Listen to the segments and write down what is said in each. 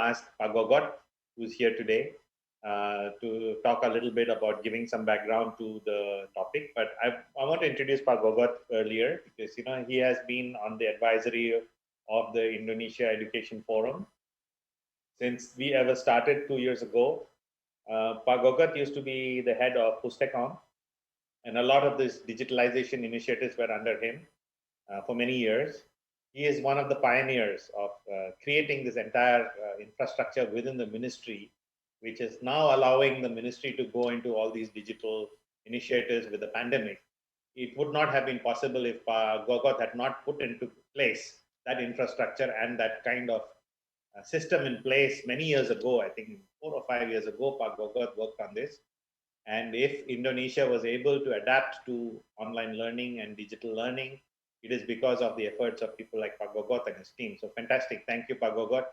ask Pak Gogot, who's here today, to talk a little bit about giving some background to the topic. But I want to introduce Pak Gogot earlier because he has been on the advisory of the Indonesia Education Forum since we ever started 2 years ago. Pak Gogot used to be the head of Pustekon, and a lot of these digitalization initiatives were under him for many years. He is one of the pioneers of creating this entire infrastructure within the ministry, which is now allowing the ministry to go into all these digital initiatives with the pandemic. It would not have been possible if Gogot had not put into place that infrastructure and that kind of system in place many years ago. I think 4 or 5 years ago, Pak Gogot worked on this. And if Indonesia was able to adapt to online learning and digital learning, it is because of the efforts of people like Pak Gogot and his team. So fantastic. Thank you, Pak Gogot.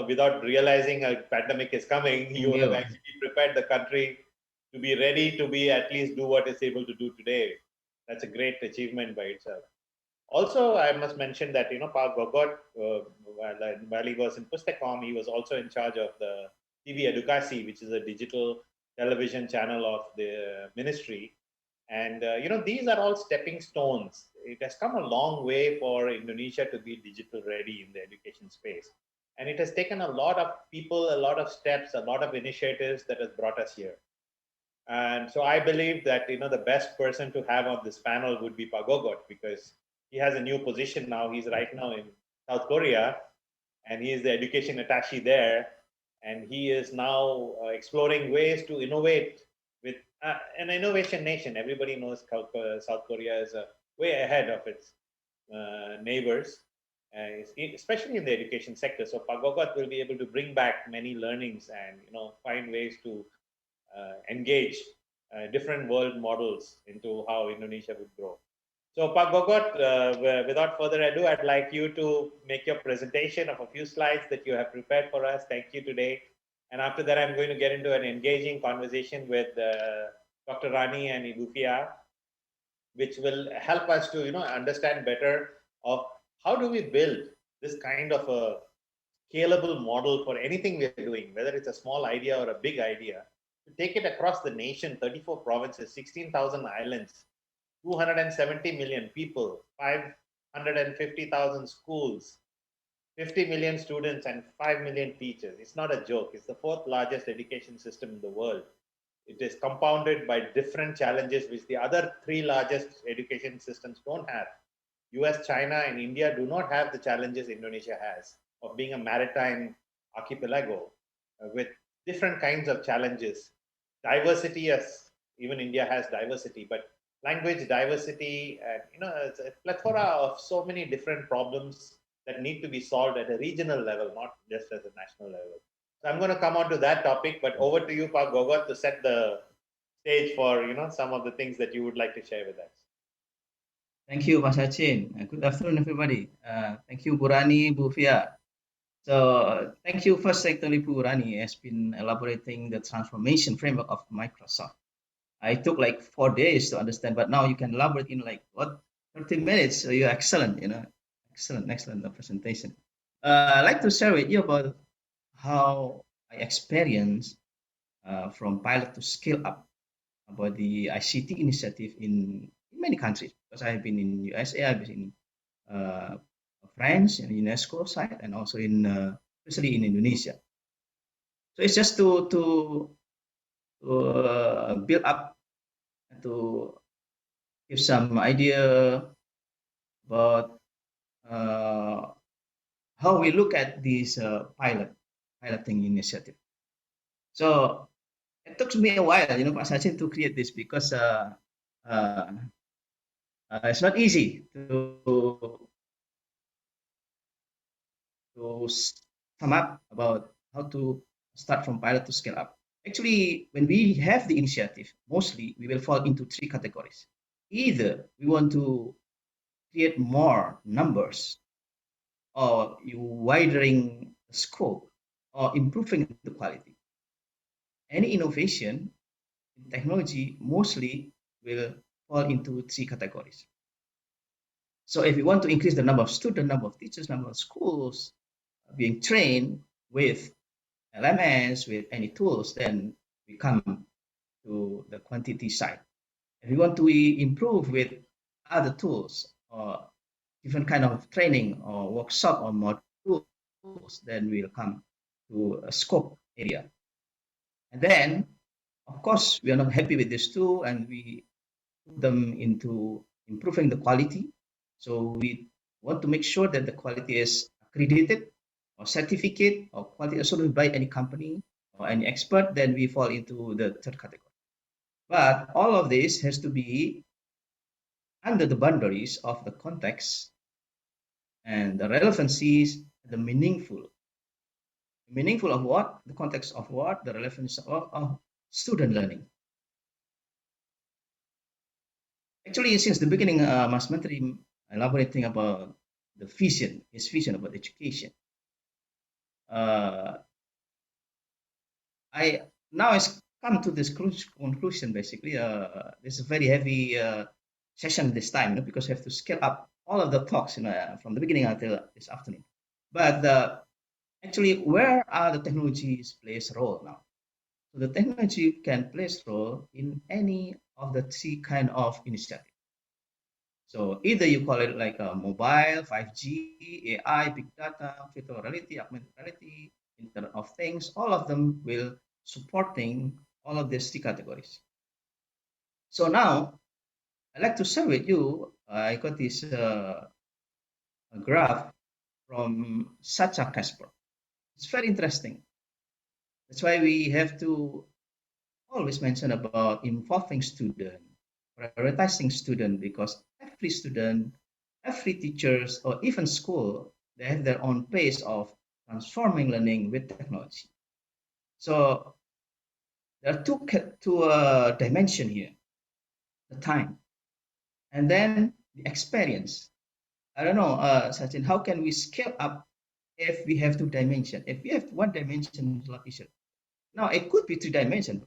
Without realizing a pandemic is coming, you would have actually prepared the country to be ready to be at least do what it's able to do today. That's a great achievement by itself. Also, I must mention that Pak Gogot, while he was in Pustekon, he was also in charge of the TV Edukasi, which is a digital television channel of the ministry. And these are all stepping stones. It has come a long way for Indonesia to be digital ready in the education space. And it has taken a lot of people, a lot of steps, a lot of initiatives that has brought us here. And so I believe that the best person to have on this panel would be Pak Gogot, because he has a new position now. He's right now in South Korea, and he is the education attaché there. And he is now exploring ways to innovate with an innovation nation. Everybody knows South Korea is way ahead of its neighbors, especially in the education sector. So Pak Gogot will be able to bring back many learnings and find ways to engage different world models into how Indonesia would grow. So Pak Gogot, without further ado, I'd like you to make your presentation of a few slides that you have prepared for us. Thank you today. And after that, I'm going to get into an engaging conversation with Dr. Rani and Ibu Fia, which will help us to understand better of how do we build this kind of a scalable model for anything we're doing, whether it's a small idea or a big idea, to take it across the nation, 34 provinces, 16,000 islands, 270 million people, 550,000 schools, 50 million students, and 5 million teachers. It's not a joke. It's the 4th largest education system in the world. It is compounded by different challenges which the other 3 largest education systems don't have. US, China, and India do not have the challenges Indonesia has of being a maritime archipelago with different kinds of challenges. Diversity, as even India has diversity, but language diversity, and it's a plethora of so many different problems that need to be solved at a regional level, not just at a national level. So I'm going to come on to that topic, but over to you, Pak Gogot, to set the stage for some of the things that you would like to share with us. Thank you, Mas Achin. Good afternoon, everybody. Thank you, Bu Rani, Bu Fia. So thank you first, actually, Bu Rani has been elaborating the transformation framework of Microsoft. I took like 4 days to understand, but now you can elaborate in like 30 minutes. So you're excellent, excellent presentation. I'd like to share with you about how I experienced from pilot to scale up about the ICT initiative in many countries, because I have been in USA, I've been in France and UNESCO side, and also in especially in Indonesia. So it's just to build up, to give some idea about how we look at this piloting initiative. So it took me a while, Pak Sachin, to create this, because it's not easy to sum up about how to start from pilot to scale up. Actually, when we have the initiative, mostly we will fall into 3 categories. Either we want to create more numbers, or you widening the scope, or improving the quality. Any innovation in technology mostly will fall into 3 categories. So if we want to increase the number of students, number of teachers, number of schools being trained, with LMS, with any tools, then we come to the quantity side. If we want to improve with other tools or different kind of training or workshop or modules, then we'll come to a scope area. And then, of course, we are not happy with this tool and we put them into improving the quality. So we want to make sure that the quality is accredited or certificate or quality assurance by any company or any expert, then we fall into the third category. But all of this has to be under the boundaries of the context and the relevancies, the meaningful. Meaningful of what? The context of what? The relevance of student learning. Actually, since the beginning, Mas Menteri elaborating about the vision, his vision about education. I now has come to this conclusion. Basically, this is a very heavy session this time, because we have to scale up all of the talks, from the beginning until this afternoon. But actually, where are the technologies plays a role now? So the technology can play a role in any of the three kind of initiative. So either you call it like a mobile, 5G, AI, big data, virtual reality, augmented reality, Internet of Things, all of them will supporting all of these three categories. So now I'd like to share with you, I got this graph from Sacha Kasper. It's very interesting. That's why we have to always mention about involving student, prioritizing student, because every student, every teachers, or even school, they have their own pace of transforming learning with technology. So there are two dimension here: the time, and then the experience. I don't know, Sachin, how can we scale up if we have two dimension? If we have one dimension, it's a lot easier. Now it could be two dimension.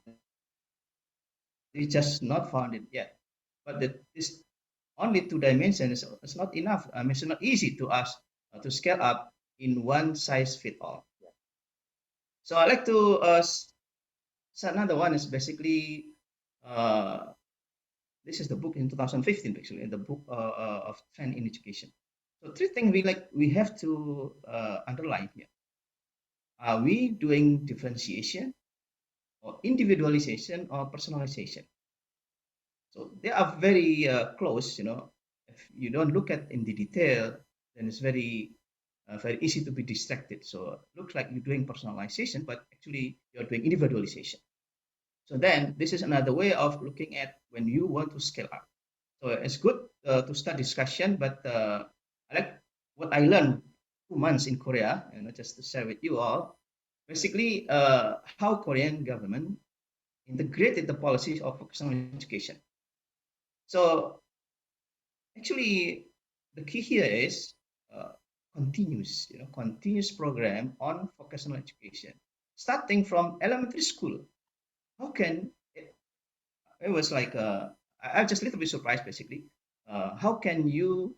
We just not found it yet. But this only two dimensions is not enough. I mean, it's not easy to us to scale up in one size fit all. So I like to so another one is basically this is the book in 2015 actually, the book of trend in education. So three things we have to underline here. Are we doing differentiation or individualization or personalization? So they are very close. If you don't look at in the detail, then it's very easy to be distracted. So it looks like you're doing personalization, but actually you're doing individualization. So then this is another way of looking at when you want to scale up. So it's good to start discussion, but I like what I learned 2 months in Korea, just to share with you all. Basically, how Korean government integrated the policies of vocational education. So actually, the key here is continuous program on vocational education, starting from elementary school. How can it was like I'm just a little bit surprised basically. How can you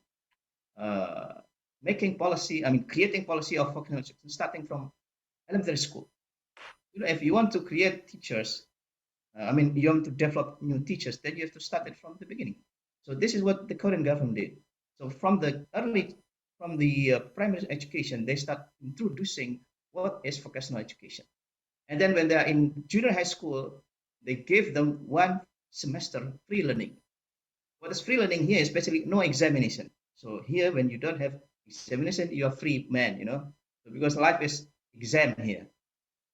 making policy? I mean, creating policy of vocational education starting from elementary school. If you want to create teachers, I mean, you want to develop new teachers, then you have to start it from the beginning. So this is what the Korean government did. So from the primary education, they start introducing what is vocational education. And then when they are in junior high school, they give them 1 semester free learning. What is free learning here is basically no examination. So here, when you don't have examination, you are free man, So because life is exam here.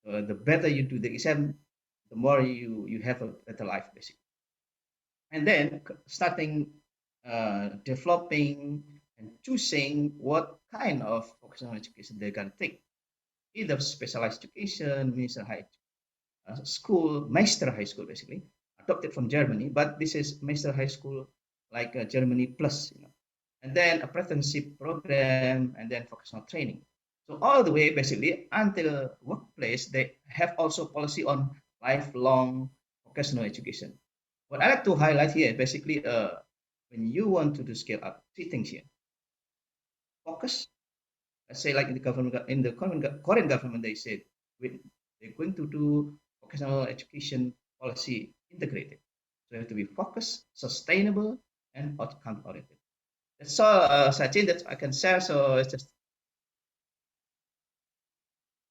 So the better you do the exam, the more you have a better life, basically. And then starting developing and choosing what kind of vocational education they're going to take. Either specialized education, minister high school, Meister high school, basically, adopted from Germany, but this is Meister high school like Germany plus, and then apprenticeship program, and then vocational training. So all the way basically until workplace, they have also policy on lifelong vocational education. What I like to highlight here, basically, when you want to do scale up, three things here: focus, say like in the government, in the Korean government, they said they're going to do vocational education policy integrated. So you have to be focused, sustainable, and outcome oriented. That's all, Sachin, that I can share. So let's just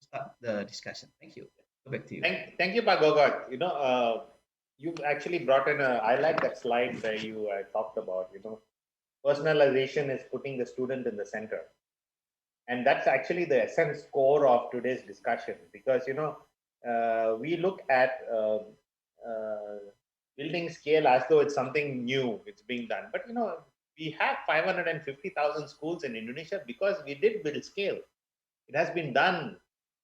start the discussion. Thank you. Go back to you. Thank you, Pak Gogot. You've actually brought in I like that slide where you talked about, personalization is putting the student in the center. And that's actually the essence core of today's discussion, because, we look at building scale as though it's something new, it's being done. But, we have 550,000 schools in Indonesia because we did build scale. It has been done.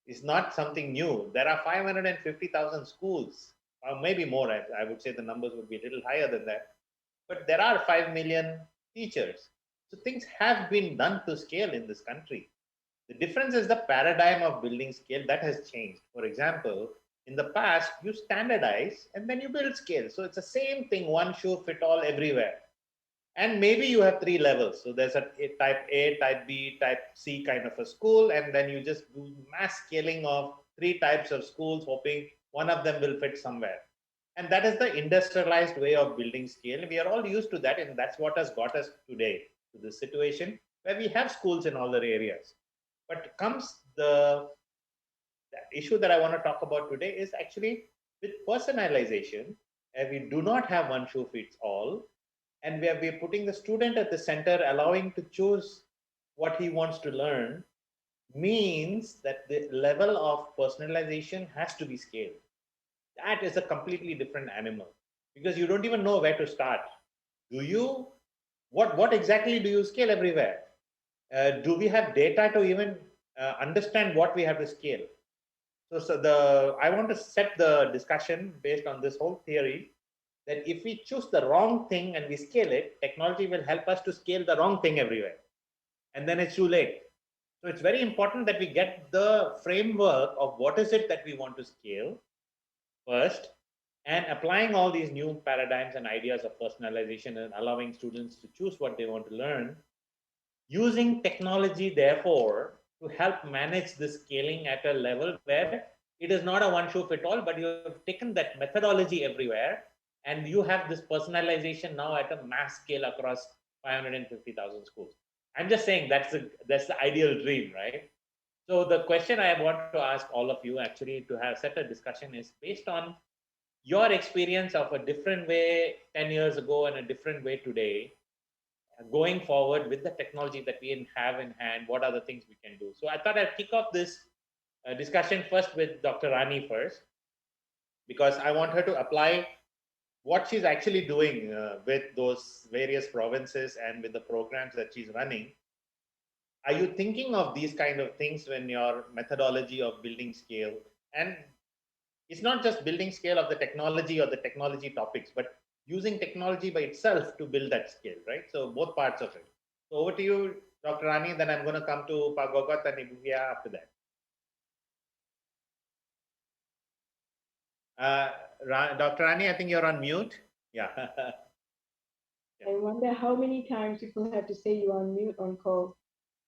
It's not something new. There are 550,000 schools, or maybe more. I would say the numbers would be a little higher than that. But there are 5 million teachers. So things have been done to scale in this country. The difference is the paradigm of building scale that has changed. For example, in the past, you standardize and then you build scale. So it's the same thing, one shoe fit all everywhere. And maybe you have 3 levels. So there's a type A, type B, type C kind of a school. And then you just do mass scaling of 3 types of schools, hoping one of them will fit somewhere. And that is the industrialized way of building scale. We are all used to that. And that's what has got us today to this situation where we have schools in all the areas. But comes the issue that I want to talk about today is actually with personalization. We do not have one shoe fits all. And we're putting the student at the center, allowing to choose what he wants to learn, means that the level of personalization has to be scaled. That is a completely different animal, because you don't even know where to start. Do you? What exactly do you scale everywhere? Do we have data to even understand what we have to scale? So I want to set the discussion based on this whole theory, that if we choose the wrong thing and we scale it, technology will help us to scale the wrong thing everywhere. And then it's too late. So it's very important that we get the framework of what is it that we want to scale first, and applying all these new paradigms and ideas of personalization and allowing students to choose what they want to learn, using technology, therefore, to help manage the scaling at a level where it is not a one shoe fit all, but you have taken that methodology everywhere, and you have this personalization now at a mass scale across 550,000 schools. I'm just saying that's the ideal dream, right? So the question I want to ask all of you, actually, to have set a discussion, is based on your experience of a different way 10 years ago and a different way today. Going forward with the technology that we have in hand, what are the things we can do? So I thought I'd kick off this discussion first with Dr. Rani first, because I want her to apply what she's actually doing with those various provinces and with the programs that she's running. Are you thinking of these kind of things when your methodology of building scale? And it's not just building scale of the technology or the technology topics, but using technology by itself to build that scale, right? So both parts of it. So over to you, Dr. Rani, then I'm going to come to Pak Gogot and Ibuya after that. Dr. Rani, I think you're on mute. Yeah. I wonder how many times people have to say you are on mute on call.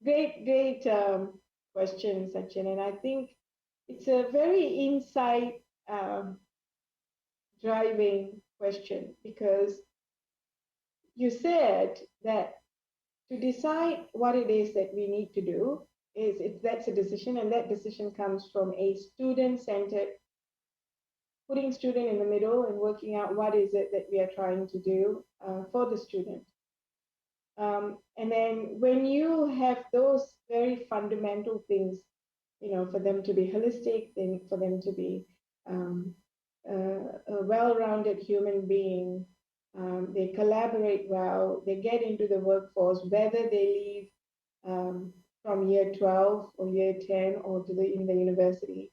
Great question, Sachin. And I think it's a very insight driving question, because you said that to decide what it is that we need to do that's a decision, and that decision comes from a student-centered, putting student in the middle and working out what is it that we are trying to do for the student. And then when you have those very fundamental things, for them to be holistic, for them to be a well-rounded human being, they collaborate well, they get into the workforce, whether they leave from year 12 or year 10 or in the university.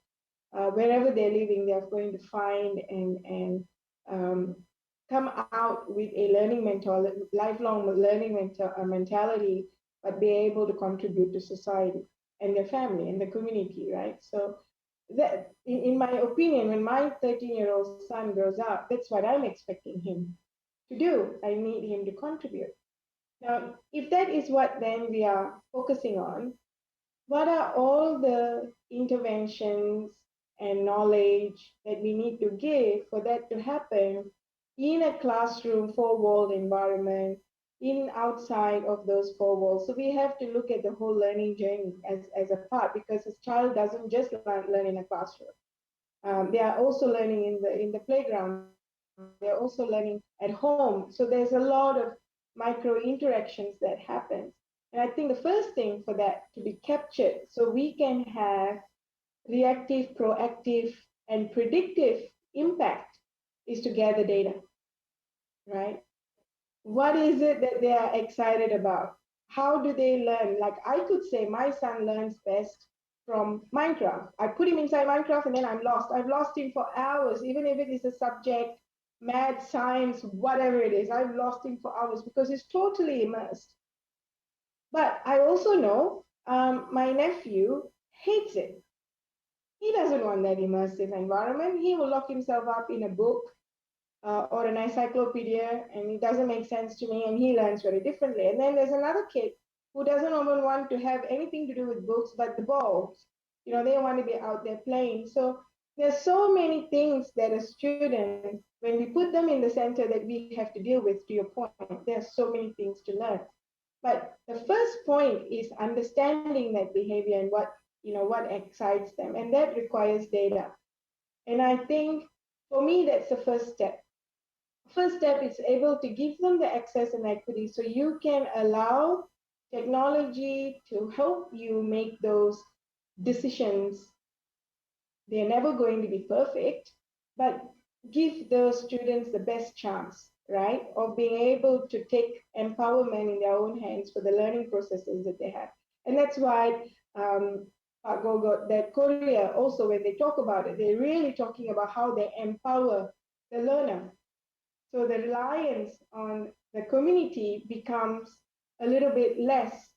Wherever they're living, they're going to find and come out with a learning mentality, lifelong learning mentality, but be able to contribute to society and their family and the community, right? So that, in my opinion, when my 13-year-old son grows up, that's what I'm expecting him to do. I need him to contribute. Now, if that is what then we are focusing on, what are all the interventions and knowledge that we need to give for that to happen in a classroom, four-walled environment, in outside of those four walls. So we have to look at the whole learning journey as a part, because a child doesn't just learn in a classroom. They are also learning in the playground. They're also learning at home. So there's a lot of micro interactions that happens. And I think the first thing for that to be captured so we can have reactive, proactive, and predictive impact is to gather data, right? What is it that they are excited about? How do they learn? Like I could say my son learns best from Minecraft. I put him inside Minecraft and then I'm lost. I've lost him for hours, even if it is a subject, math, science, whatever it is. I've lost him for hours because he's totally immersed. But I also know my nephew hates it. He doesn't want that immersive environment. He will lock himself up in a book or an encyclopedia, and it doesn't make sense to me, and he learns very differently. And then there's another kid who doesn't even want to have anything to do with books but the balls. They want to be out there playing. So there's so many things that a student, when we put them in the center, that we have to deal with, to your point, there's so many things to learn. But the first point is understanding that behavior and what excites them, and that requires data. And I think for me that's the first step. First step is able to give them the access and equity so you can allow technology to help you make those decisions. They're never going to be perfect, but give those students the best chance, right, of being able to take empowerment in their own hands for the learning processes that they have. And that's why Gogot, that Korea also, when they talk about it, they're really talking about how they empower the learner. So the reliance on the community becomes a little bit less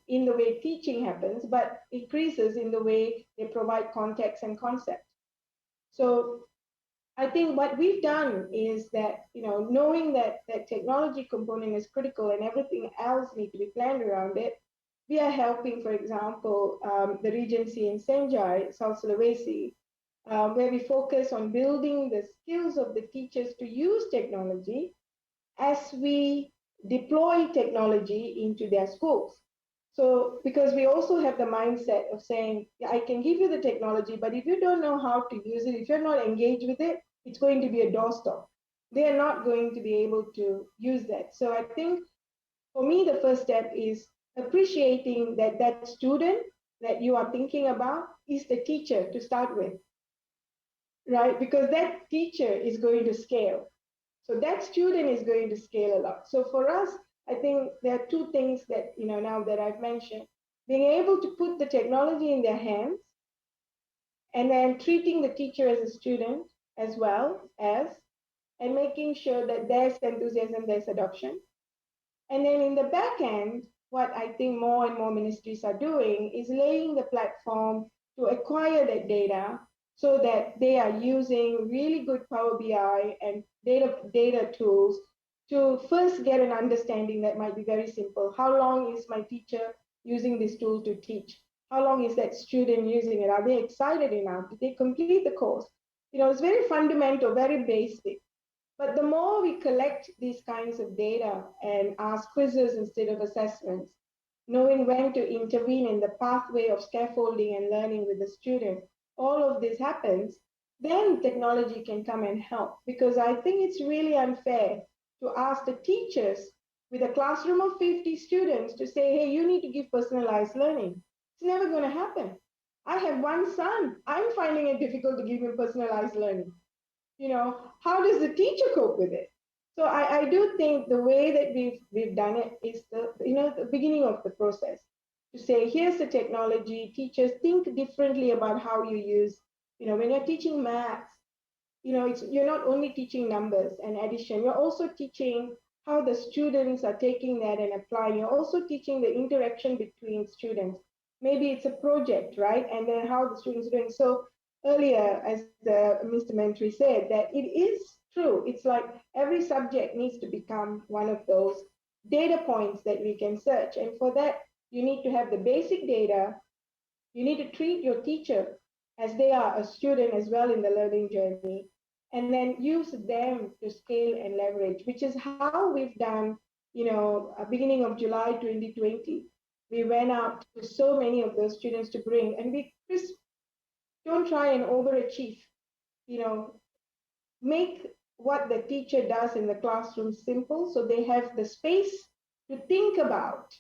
in the way teaching happens, but increases in the way they provide context and concept. So I think what we've done is that, knowing that that technology component is critical and everything else needs to be planned around it, we are helping, for example, the Regency in Senjai, South Sulawesi, where we focus on building the skills of the teachers to use technology as we deploy technology into their schools. So, because we also have the mindset of saying, yeah, I can give you the technology, but if you don't know how to use it, if you're not engaged with it, it's going to be a doorstop. They are not going to be able to use that. So I think for me, the first step is appreciating that that student that you are thinking about is the teacher to start with, right? Because that teacher is going to scale. So that student is going to scale a lot. So for us, I think there are two things that, now that I've mentioned, being able to put the technology in their hands and then treating the teacher as a student as well as, and making sure that there's enthusiasm, there's adoption. And then in the back end, what I think more and more ministries are doing is laying the platform to acquire that data so that they are using really good Power BI and data tools to first get an understanding that might be very simple. How long is my teacher using this tool to teach? How long is that student using it? Are they excited enough? Did they complete the course? It's very fundamental, very basic. But the more we collect these kinds of data and ask quizzes instead of assessments, knowing when to intervene in the pathway of scaffolding and learning with the student, all of this happens, then technology can come and help. Because I think it's really unfair to ask the teachers with a classroom of 50 students to say, hey, you need to give personalized learning. It's never going to happen. I have one son. I'm finding it difficult to give him personalized learning. How does the teacher cope with it? So I do think the way that we've done it is the beginning of the process to say, here's the technology. Teachers, think differently about how you use, when you're teaching maths, you're not only teaching numbers and addition, you're also teaching how the students are taking that and applying. You're also teaching the interaction between students. Maybe it's a project, right? And then how the students are doing. So earlier, as Mr. Mentry said, that it is true. It's like every subject needs to become one of those data points that we can search. And for that, You need to have the basic data. You need to treat your teacher as they are a student as well in the learning journey, and then use them to scale and leverage, which is how we've done, beginning of July 2020. We went out to so many of those students to bring, and we just don't try and overachieve, make what the teacher does in the classroom simple so they have the space to think about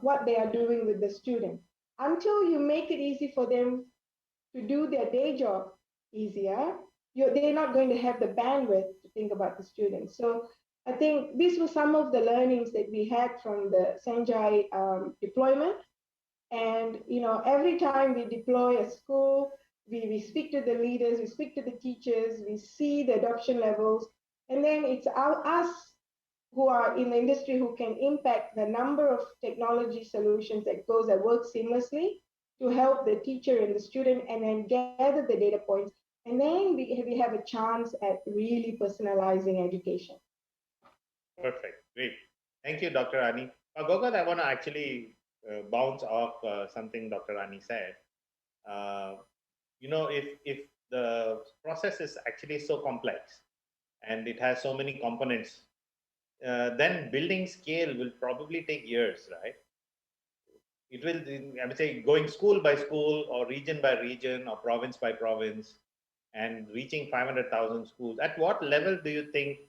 what they are doing with the student. Until you make it easy for them to do their day job easier, they're not going to have the bandwidth to think about the students. So I think these were some of the learnings that we had from the Senjai deployment. And every time we deploy a school, we speak to the leaders, we speak to the teachers, we see the adoption levels, and then it's us who are in the industry who can impact the number of technology solutions that work seamlessly to help the teacher and the student, and then gather the data points. And then we have a chance at really personalizing education. Perfect. Great. Thank you, Dr. Rani. Gogot, I want to actually bounce off something Dr. Rani said. If the process is actually so complex and it has so many components, then building scale will probably take years, right? It will, I would say, going school by school or region by region or province by province and reaching 500,000 schools. At what level do you think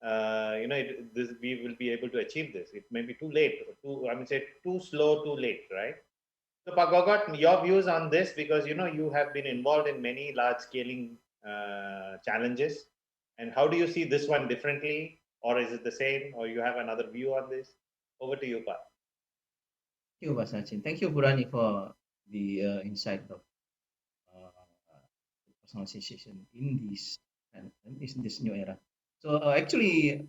we will be able to achieve this? It may be too late, too slow, too late, right? So, Gogot, your views on this, because you have been involved in many large scaling challenges, and how do you see this one differently, or is it the same, or you have another view on this? Over to you, Pa. Thank you, Sachin. Thank you, Burani, for the insight of personalization in this new era. So actually,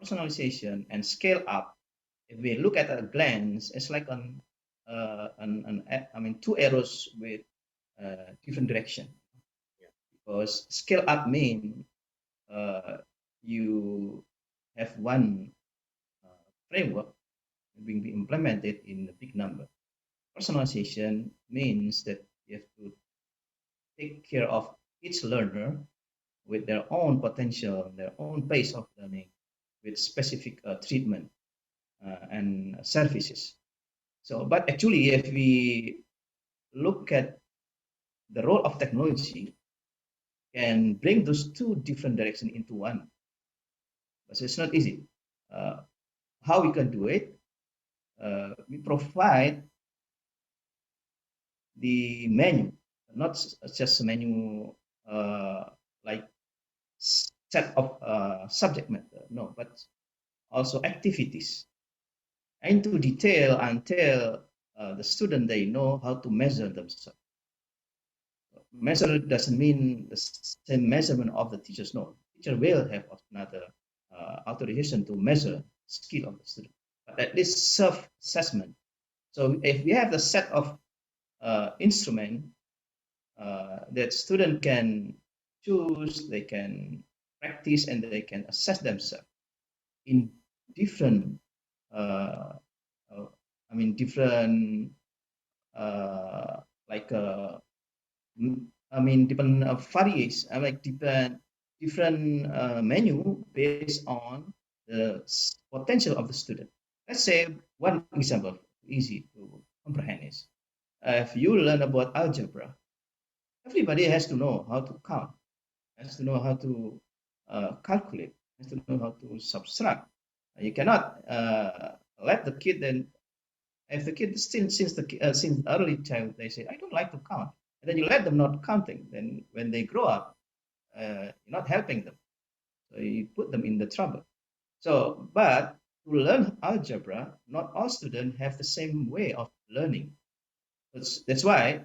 personalization and scale up, if we look at a glance, it's like two arrows with different direction. Yeah. Because scale up mean you have one framework being implemented in a big number. Personalization means that you have to take care of each learner with their own potential, their own pace of learning, with specific treatment and services. So, but actually, if we look at the role of technology, can bring those two different directions into one. But it's not easy. How we can do it? We provide the menu, not just a menu like set of subject matter, no, but also activities into detail until the student they know how to measure themselves. Measure doesn't mean the same measurement of the teachers. No, teacher will have another authorization to measure skill of the student, but at least self-assessment. So if we have the set of instrument that student can choose, they can practice, and they can assess themselves in different different different variation, different menu based on the potential of the student. Let's say one example, easy to comprehend is, if you learn about algebra, everybody has to know how to count, has to know how to calculate, has to know how to subtract. You cannot let the kid then, if the kid since early child they say I don't like to count, and then you let them not counting, then when they grow up, you're not helping them, so you put them in the trouble. So, but to learn algebra, not all students have the same way of learning. That's why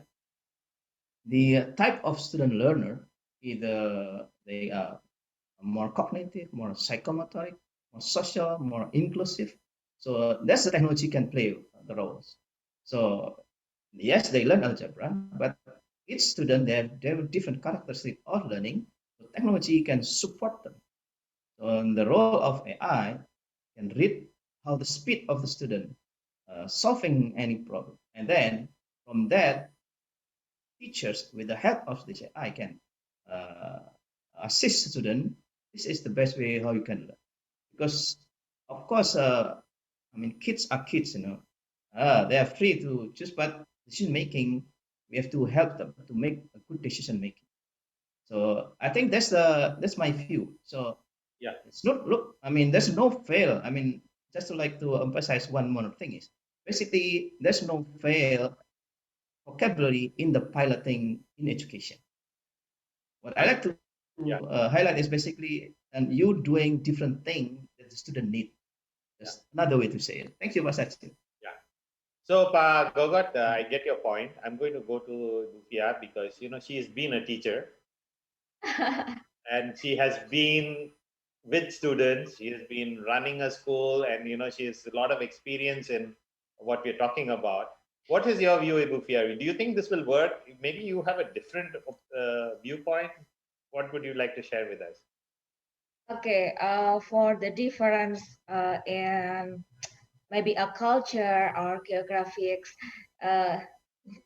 the type of student learner, either they are more cognitive, more psychomotoric, more social, more inclusive. So that's the technology can play the roles. So yes, they learn algebra, but each student they have different characteristics of learning. So technology can support them. So the role of AI can read how the speed of the student solving any problem. And then from that, teachers with the help of this AI can uh, assist student. This is the best way how you can learn. Because of course, I mean, kids are kids, they are free to choose, but decision making, we have to help them to make a good decision making. So I think that's my view. So Yeah. it's not look. I mean, there's no fail. I mean, just to like to emphasize one more thing is basically there's no fail vocabulary in the piloting in education. What I like to highlight is basically and you doing different thing that the student need. That's another way to say it. Thank you, Masach. Yeah. So, Gogot, I get your point. I'm going to go to Lufia because she has been a teacher and she has been with students. She has been running a school, and she has a lot of experience in what we're talking about. What is your view, Lufia? Do you think this will work? Maybe you have a different viewpoint. What would you like to share with us? Okay, for the difference in maybe a culture or geographics,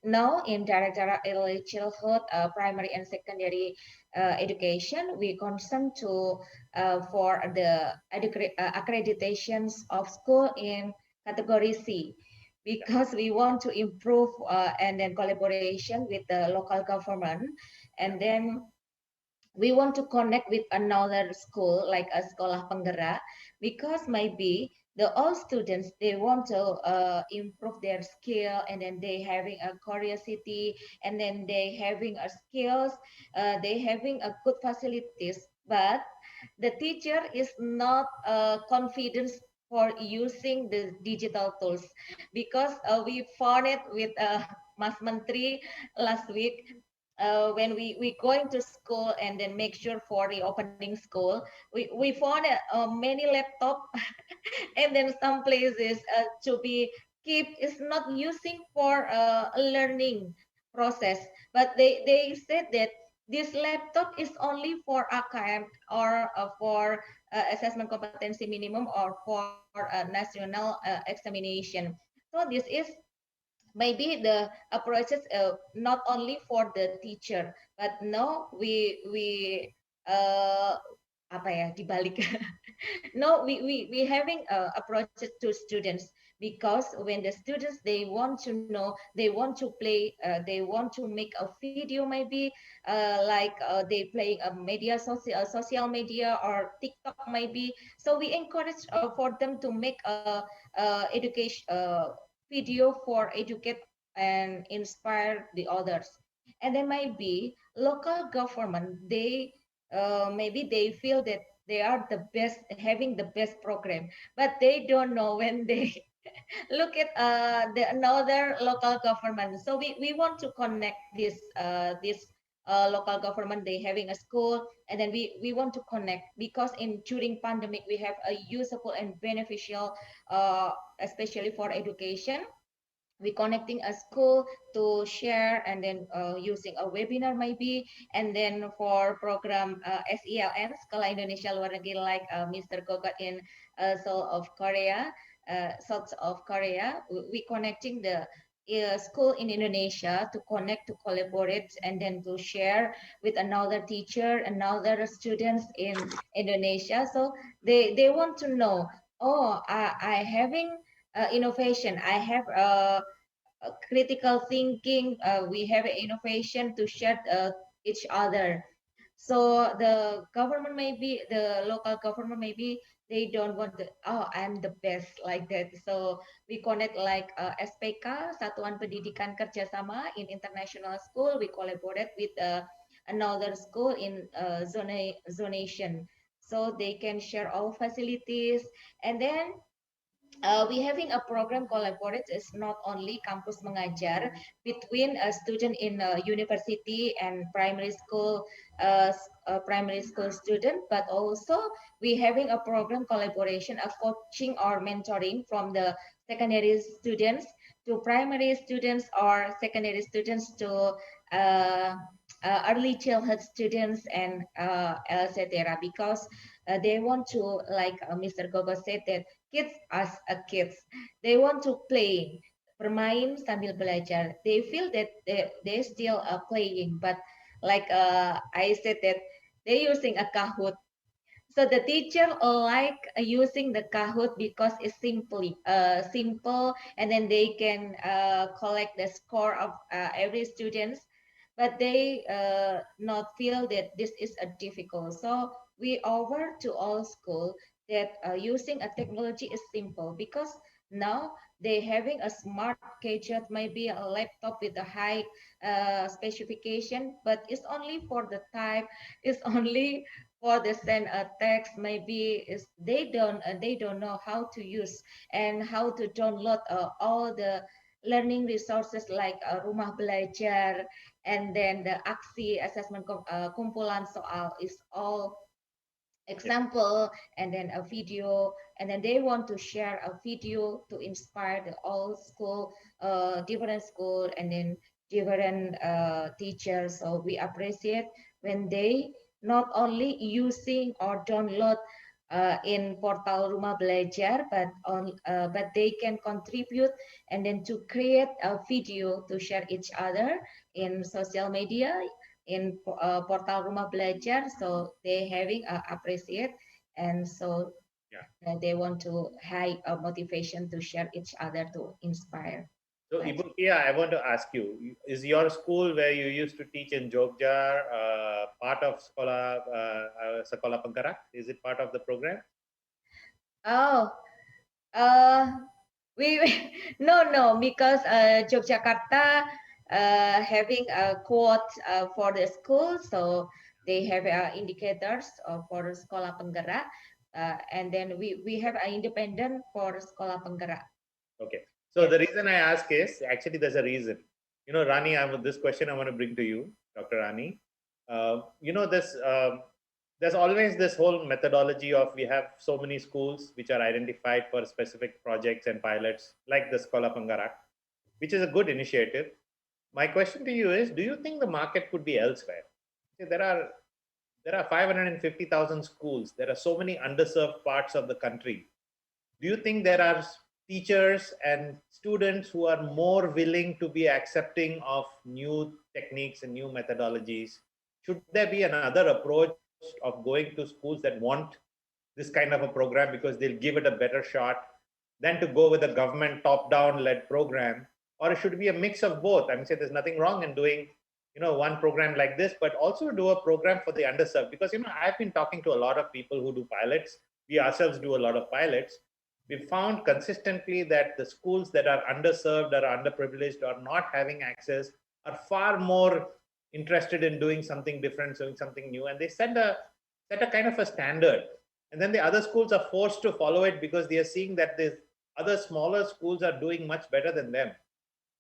now in Directorate early childhood, primary and secondary education, we concern to for the accreditations of school in category C, because we want to improve and then collaboration with the local government, and then we want to connect with another school like a sekolah penggerak, because maybe the all students they want to improve their skill, and then they having a curiosity, and then they having a skills, they having a good facilities, but the teacher is not confident for using the digital tools, because we found it with Mas Menteri last week, when we going to school and then make sure for the opening school, we found many laptop and then some places to be keep is not using for learning process, but they said that this laptop is only for AKM or for assessment competency minimum or for national examination. So this is maybe the approaches not only for the teacher, but no we apa ya dibalik no we having approaches to students, because when the students they want to know, they want to play, they want to make a video maybe, like they playing a media social media or TikTok maybe, so we encourage for them to make a education video for educate and inspire the others. And then maybe local government, they maybe they feel that they are the best, having the best program, but they don't know when they look at the another local government. So we want to connect this local government, they having a school, and then we want to connect, because in during pandemic we have a useful and beneficial, especially for education, we connecting a school to share, and then using a webinar maybe, and then for program SELN Sekolah Indonesia Luar Negeri, like Mr. Gogot in Seoul of Korea, South of Korea, we connecting the school in Indonesia to connect, to collaborate, and then to share with another teacher, another students in Indonesia. So they want to know, oh, I having innovation, I have critical thinking, we have innovation to share each other. So the government maybe, the local government maybe, they don't want the, oh, I'm the best like that. So we connect like SPK, Satuan Pendidikan Kerjasama in international school. We collaborate with another school in zonation. So they can share all facilities, and then we having a program collaborate is not only campus mengajar between a student in a university and primary school student, but also we having a program collaboration, a coaching or mentoring from the secondary students to primary students or secondary students to uh, early childhood students and etc. Because they want to, like Mr. Gogo said, that kids as a kids, they want to play, bermain sambil belajar. They feel that they still are playing, but like I said that they're using a Kahoot. So the teacher like using the Kahoot because it's simple, and then they can collect the score of every student, but they not feel that this is a difficult. So we offer to all school that using a technology is simple, because now they having a smart gadget, maybe a laptop with a high specification, but it's only for the type, it's only for the send a text. Maybe is they don't know how to use and how to download all the learning resources like rumah belajar, and then the aksi assessment kumpulan soal is all example, and then a video, and then they want to share a video to inspire the all school, different school, and then different teachers. So we appreciate when they not only using or download in portal Rumah Belajar, but they can contribute and then to create a video to share each other in social media, in portal Rumah Belajar. So they having appreciate, and so they want to have a motivation to share each other to inspire. So, Ibu Pia, I want to ask you: is your school where you used to teach in Jogja part of Sekolah Penggerak? Is it part of the program? Oh, we no, because Yogyakarta having a quote for the school, so they have indicators for Sekolah Penggerak, and then we have an independent for Sekolah Penggerak. Okay. So the reason I ask is, actually there's a reason. You know, Rani, this question I want to bring to you, Dr. Rani. You know, there's always this whole methodology of we have so many schools which are identified for specific projects and pilots like the Sekolah Penggerak, which is a good initiative. My question to you is, do you think the market could be elsewhere? See, there are 550,000 schools. There are so many underserved parts of the country. Do you think there are teachers and students who are more willing to be accepting of new techniques and new methodologies? Should there be another approach of going to schools that want this kind of a program because they'll give it a better shot than to go with a government top-down led program? Or it should be a mix of both? I mean, say there's nothing wrong in doing, you know, one program like this, but also do a program for the underserved. Because, you know, I've been talking to a lot of people who do pilots. We ourselves do a lot of pilots. We've found consistently that the schools that are underserved or underprivileged or not having access are far more interested in doing something different, doing something new, and they set a kind of a standard. And then the other schools are forced to follow it because they are seeing that the other smaller schools are doing much better than them.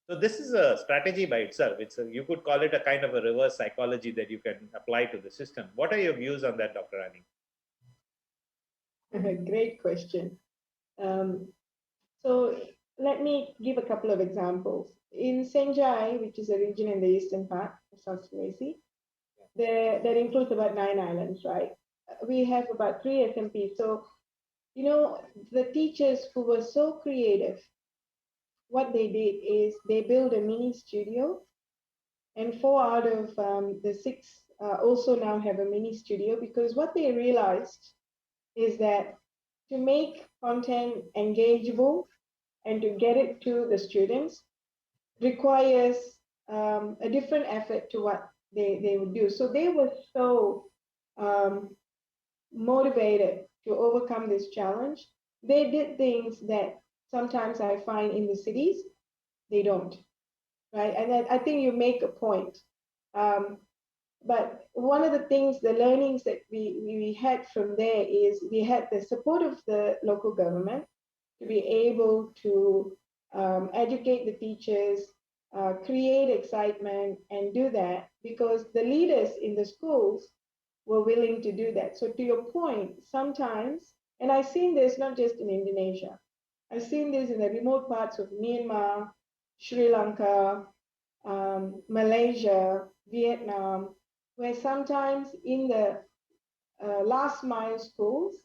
So this is a strategy by itself. You could call it a kind of a reverse psychology that you can apply to the system. What are your views on that, Dr. Rani? Great question. So let me give a couple of examples. In Senjai, which is a region in the eastern part of South Sulawesi, that includes about 9 islands, right? We have about 3 SMPs. So, you know, the teachers who were so creative, what they did is they built a mini studio, and 4 out of the 6 also now have a mini studio, because what they realized is that to make content engageable and to get it to the students requires a different effort to what they would do. So they were so motivated to overcome this challenge. They did things that sometimes I find in the cities, they don't, right? And I think you make a point. But one of the things, the learnings that we had from there is we had the support of the local government to be able to educate the teachers, create excitement, and do that because the leaders in the schools were willing to do that. So to your point, sometimes, and I've seen this not just in Indonesia, I've seen this in the remote parts of Myanmar, Sri Lanka, Malaysia, Vietnam, where sometimes in the last mile schools,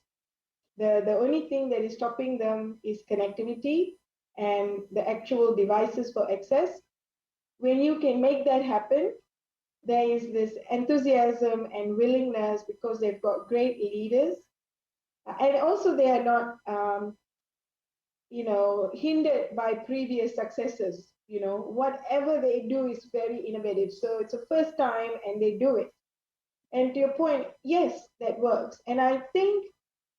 the only thing that is stopping them is connectivity and the actual devices for access. When you can make that happen, there is this enthusiasm and willingness because they've got great leaders. And also they are not, hindered by previous successes. Whatever they do is very innovative. So it's a first time and they do it. And to your point, yes, that works. And I think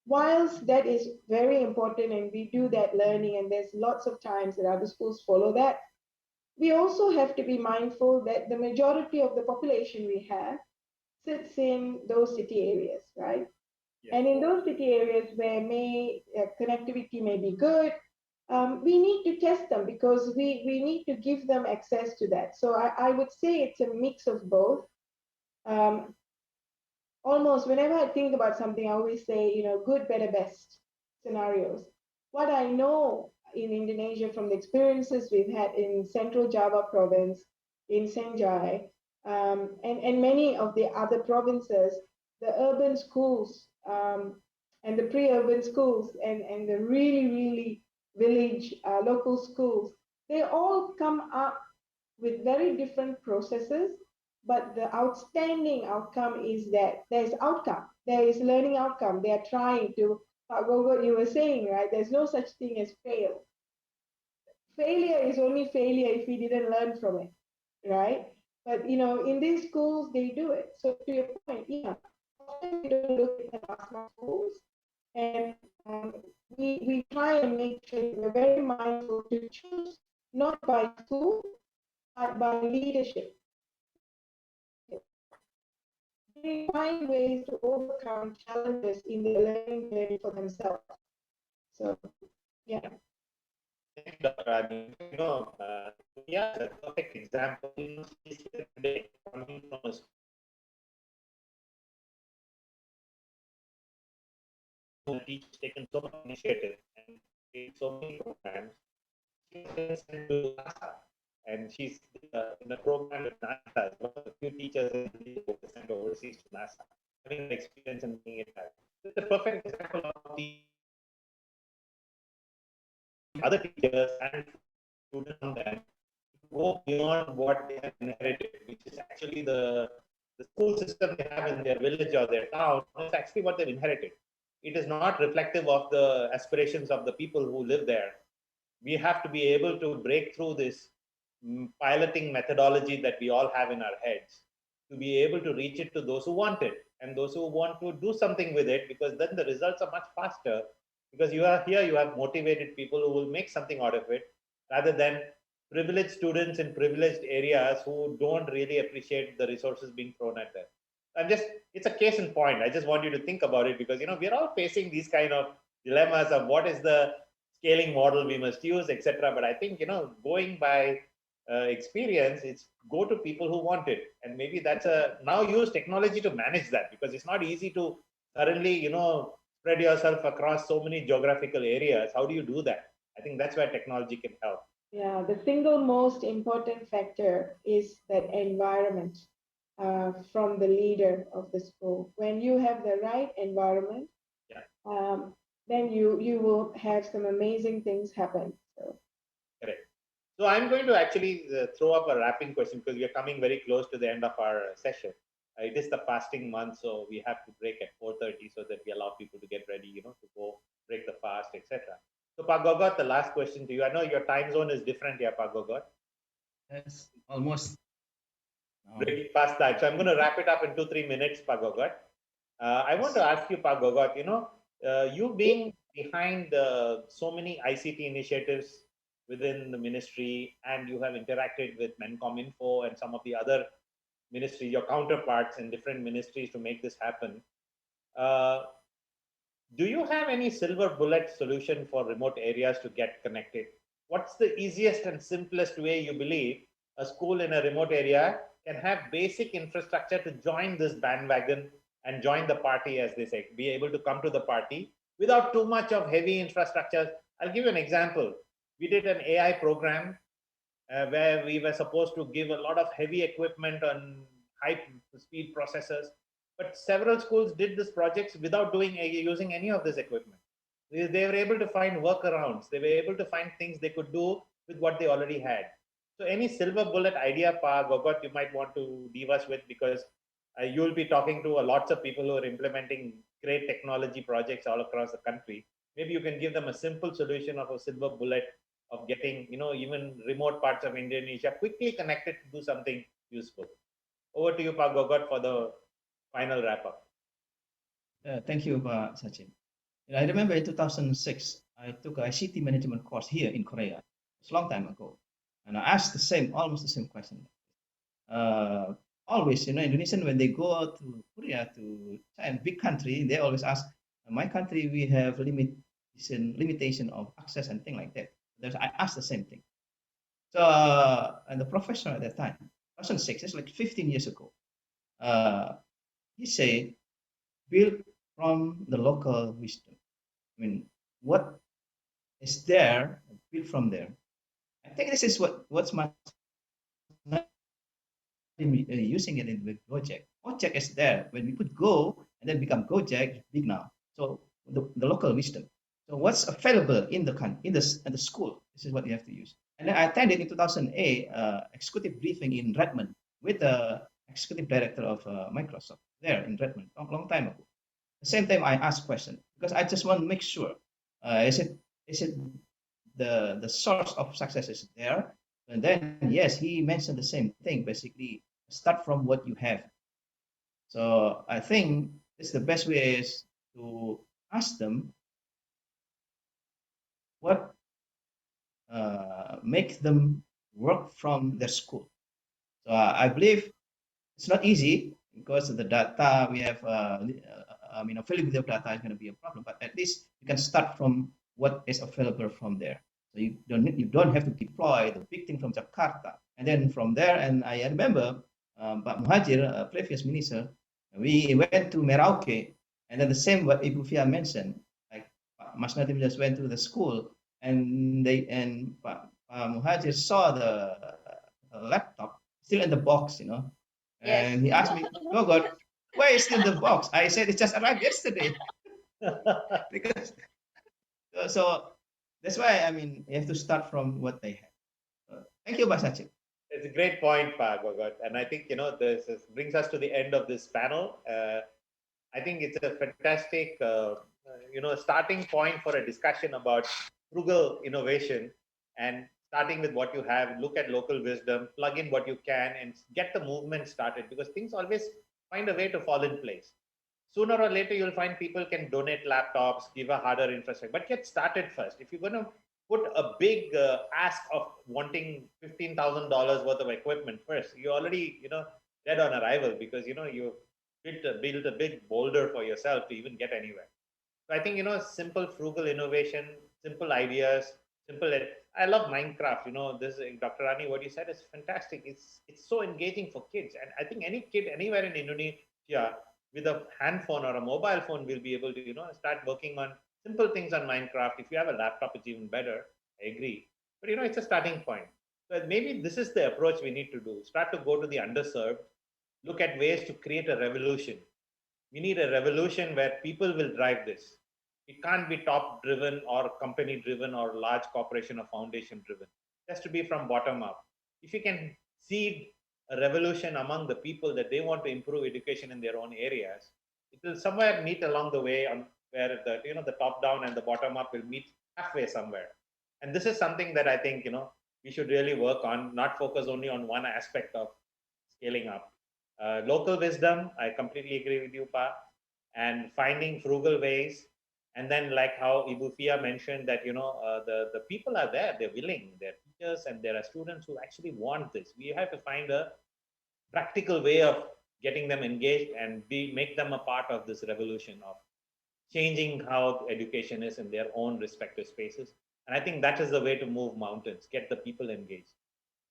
whilst that is very important and we do that learning and there's lots of times that other schools follow that, we also have to be mindful that the majority of the population we have sits in those city areas, right? Yeah. And in those city areas where connectivity may be good, we need to test them because we need to give them access to that. So I would say it's a mix of both. Almost whenever I think about something, I always say, good, better, best scenarios. What I know in Indonesia from the experiences we've had in Central Java province, in Senjai, and many of the other provinces, the urban schools and the pre-urban schools and the really, really village local schools, they all come up with very different processes, but the outstanding outcome is that there's outcome, there is learning outcome. They are trying to, what you were saying, right? There's no such thing as fail. Failure is only failure if we didn't learn from it, right? But in these schools, they do it. So to your point, yeah, often we don't look at the plasma schools, and we try and make sure we're very mindful to choose not by school, but by leadership. They find ways to overcome challenges in their learning journey for themselves. So, yeah. Thank you, Dr. Rani. Yeah, a perfect example. She's here today, coming from a school. The teacher's taken so much initiative and created so many programs. She's been sent to NASA, and she's in a program with NASA. One of the few teachers in India who were sent overseas to NASA, having an experience and making it happen. It's a perfect example of the other teachers and students on them go beyond what they have inherited, which is actually the school system they have in their village or their town. It's actually what they've inherited. It is not reflective of the aspirations of the people who live there. We have to be able to break through this piloting methodology that we all have in our heads to be able to reach it to those who want it and those who want to do something with it, because then the results are much faster, because you have motivated people who will make something out of it, rather than privileged students in privileged areas who don't really appreciate the resources being thrown at them. It's a case in point. I just want you to think about it, because we're all facing these kind of dilemmas of what is the scaling model we must use, etc. But I think going by experience, it's go to people who want it, and maybe that's now use technology to manage that, because it's not easy to suddenly spread yourself across so many geographical areas. How do you do that? I think that's where technology can help. Yeah, the single most important factor is that environment from the leader of the school. When you have the right environment, then you will have some amazing things happen. So. Correct. So I'm going to actually throw up a wrapping question, because we are coming very close to the end of our session. It is the fasting month, so we have to break at 4:30 so that we allow people to get ready, to go break the fast, etc. So, Pak Gogot, the last question to you. I know your time zone is different here, Pak Gogot. Yes, almost. Breaking fast time. So I'm going to wrap it up in 2-3 minutes, Pak Gogot. I want to ask you, Pak Gogot, you being behind so many ICT initiatives within the ministry, and you have interacted with Mencominfo and some of the other ministries, your counterparts in different ministries to make this happen. Do you have any silver bullet solution for remote areas to get connected? What's the easiest and simplest way you believe a school in a remote area can have basic infrastructure to join this bandwagon and join the party, as they say, be able to come to the party without too much of heavy infrastructure? I'll give you an example. We did an AI program where we were supposed to give a lot of heavy equipment on high speed processors. But several schools did these projects without using any of this equipment. They were able to find workarounds. They were able to find things they could do with what they already had. So any silver bullet idea, Gogot, you might want to leave us with, because you'll be talking to lots of people who are implementing great technology projects all across the country. Maybe you can give them a simple solution of a silver bullet of getting, even remote parts of Indonesia quickly connected to do something useful. Over to you, Gogot, for the final wrap up. Thank you, Sachin. I remember in 2006, I took a ICT management course here in Korea. It's a long time ago. And I asked almost the same question. Always, Indonesian, when they go to Korea, to China, big country, they always ask, my country, we have limitation of access and things like that. I asked the same thing. So, and the professor at that time, 2006, it's like 15 years ago, he said, build from the local wisdom. I mean, what is there, build from there. I think this is what's my using it with Gojek. Gojek is there. When we put Go and then become Gojek, big now. So the local wisdom. So what's available in the school? This is what you have to use. And then I attended in 2008 executive briefing in Redmond with the executive director of Microsoft there in Redmond, long time ago. The same time I asked question because I just want to make sure is it the source of success is there. And then, yes, he mentioned the same thing, basically, start from what you have. So I think it's the best way is to ask them what makes them work from their school. So I believe it's not easy because of the data we have, availability of data is going to be a problem, but at least you can start from what is available from there. So you don't have to deploy the big thing from Jakarta. And then from there, and I remember Pak Muhajir, previous minister, we went to Merauke, and then the same what Ibu Fia mentioned, like Mas Nadiem just went to the school, and Pak Muhajir saw the laptop still in the box, Yes. and he asked me, Gogot, why is still the box? I said it just arrived yesterday. Because so that's why you have to start from what they have. Thank you, Sachin. It's a great point, Gogot. And I think, this brings us to the end of this panel. I think it's a fantastic, starting point for a discussion about frugal innovation, and starting with what you have, look at local wisdom, plug in what you can, and get the movement started, because things always find a way to fall in place. Sooner or later, you'll find people can donate laptops, give a harder infrastructure, but get started first. If you're going to put a big ask of wanting $15,000 worth of equipment first, you're already, dead on arrival, because, you build a big boulder for yourself to even get anywhere. So I think, simple, frugal innovation, simple ideas, I love Minecraft. This Dr. Rani, what you said is fantastic. It's so engaging for kids, and I think any kid anywhere in Indonesia with a hand phone or a mobile phone will be able to, start working on simple things on Minecraft. If you have a laptop, it's even better. I agree, but it's a starting point. So maybe this is the approach we need to do. Start to go to the underserved, look at ways to create a revolution. We need a revolution where people will drive this. It can't be top driven or company driven or large corporation or foundation driven. It has to be from bottom up. If you can seed a revolution among the people that they want to improve education in their own areas, it will somewhere meet along the way on where the top down and the bottom up will meet halfway somewhere. And this is something that I think we should really work on, not focus only on one aspect of scaling up. Local wisdom, I completely agree with you, Pa, and finding frugal ways. And then, like how Ibu Fia mentioned, that the people are there, they're willing, they're teachers, and there are students who actually want this. We have to find a practical way of getting them engaged and make them a part of this revolution of changing how education is in their own respective spaces. And I think that is the way to move mountains, get the people engaged.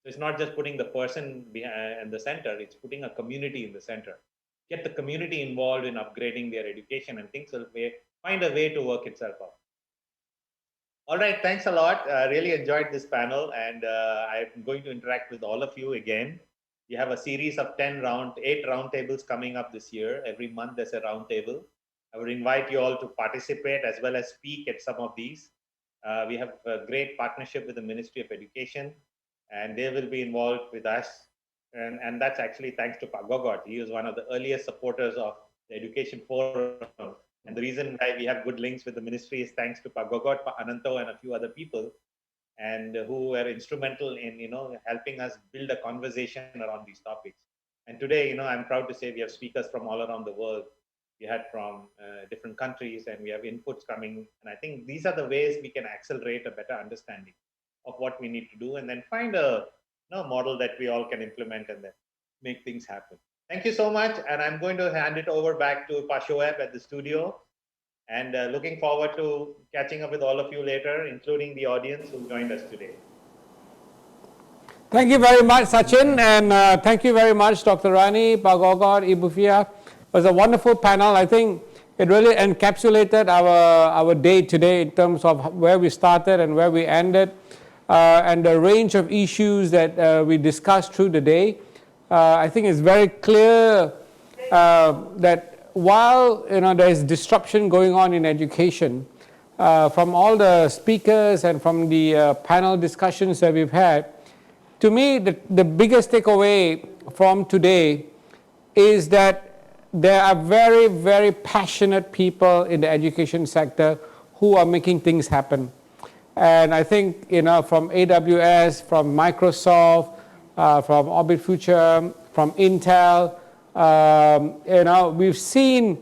So it's not just putting the person in the center, it's putting a community in the center. Get the community involved in upgrading their education, and things will find a way to work itself out. All right, thanks a lot. Really enjoyed this panel, and I'm going to interact with all of you again. We have a series of 8 roundtables coming up this year. Every month there's a roundtable. I would invite you all to participate as well as speak at some of these. We have a great partnership with the Ministry of Education, and they will be involved with us. And that's actually thanks to Gogot. He was one of the earliest supporters of the Education Forum. And the reason why we have good links with the ministry is thanks to Gogot, Ananto, and a few other people, and who were instrumental in helping us build a conversation around these topics. And today, I'm proud to say we have speakers from all around the world. We had from different countries, and we have inputs coming. And I think these are the ways we can accelerate a better understanding of what we need to do, and then find a model that we all can implement and then make things happen. Thank you so much, and I'm going to hand it over back to Pashoeb at the studio, and looking forward to catching up with all of you later, including the audience who joined us today. Thank you very much, Sachin, and thank you very much, Dr. Rani, Pak Gogot, Ibu Fia. It was a wonderful panel. I think it really encapsulated our day today in terms of where we started and where we ended, and the range of issues that we discussed through the day. I think it's very clear that while there is disruption going on in education, from all the speakers and from the panel discussions that we've had, to me the biggest takeaway from today is that there are very, very passionate people in the education sector who are making things happen. And I think from AWS, from Microsoft, from Orbit Future, from Intel, we've seen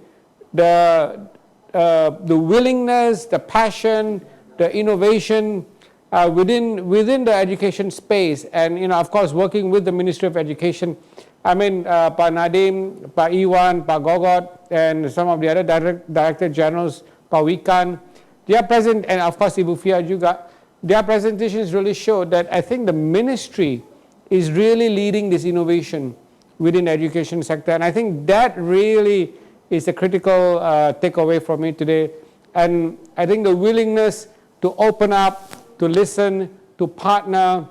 the willingness, the passion, the innovation within the education space, and of course working with the Ministry of Education. I mean, Pak Nadiem, Pak Iwan, Pak Gogot, and some of the other Director Generals, Pak Wikan, their present, and of course Ibu Fia juga, their presentations really showed that I think the ministry is really leading this innovation within the education sector, and I think that really is a critical takeaway for me today. And I think the willingness to open up, to listen, to partner,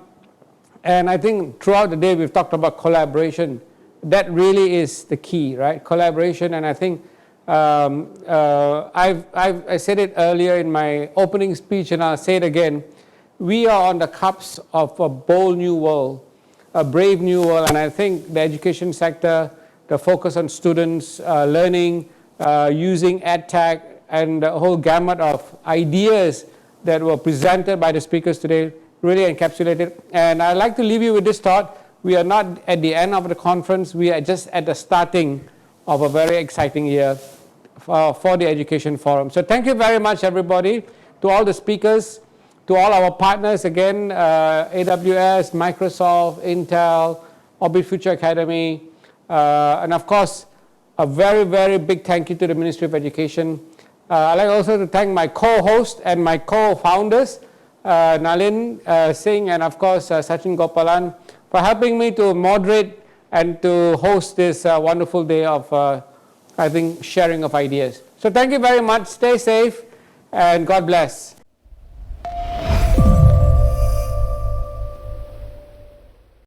and I think throughout the day we've talked about collaboration. That really is the key, right? Collaboration. And I think I said it earlier in my opening speech, and I'll say it again. We are on the cusp of a bold new world, a brave new world, and I think the education sector, the focus on students learning, using EdTech, and the whole gamut of ideas that were presented by the speakers today really encapsulated. And I'd like to leave you with this thought. We are not at the end of the conference. We are just at the starting of a very exciting year for the Education Forum. So thank you very much, everybody, to all the speakers, to all our partners again, AWS, Microsoft, Intel, Orbit Future Academy, and of course, a very, very big thank you to the Ministry of Education. I'd like also to thank my co-host and my co-founders, Nalin Singh, and of course Sachin Gopalan, for helping me to moderate and to host this wonderful day of, I think, sharing of ideas. So thank you very much. Stay safe and God bless.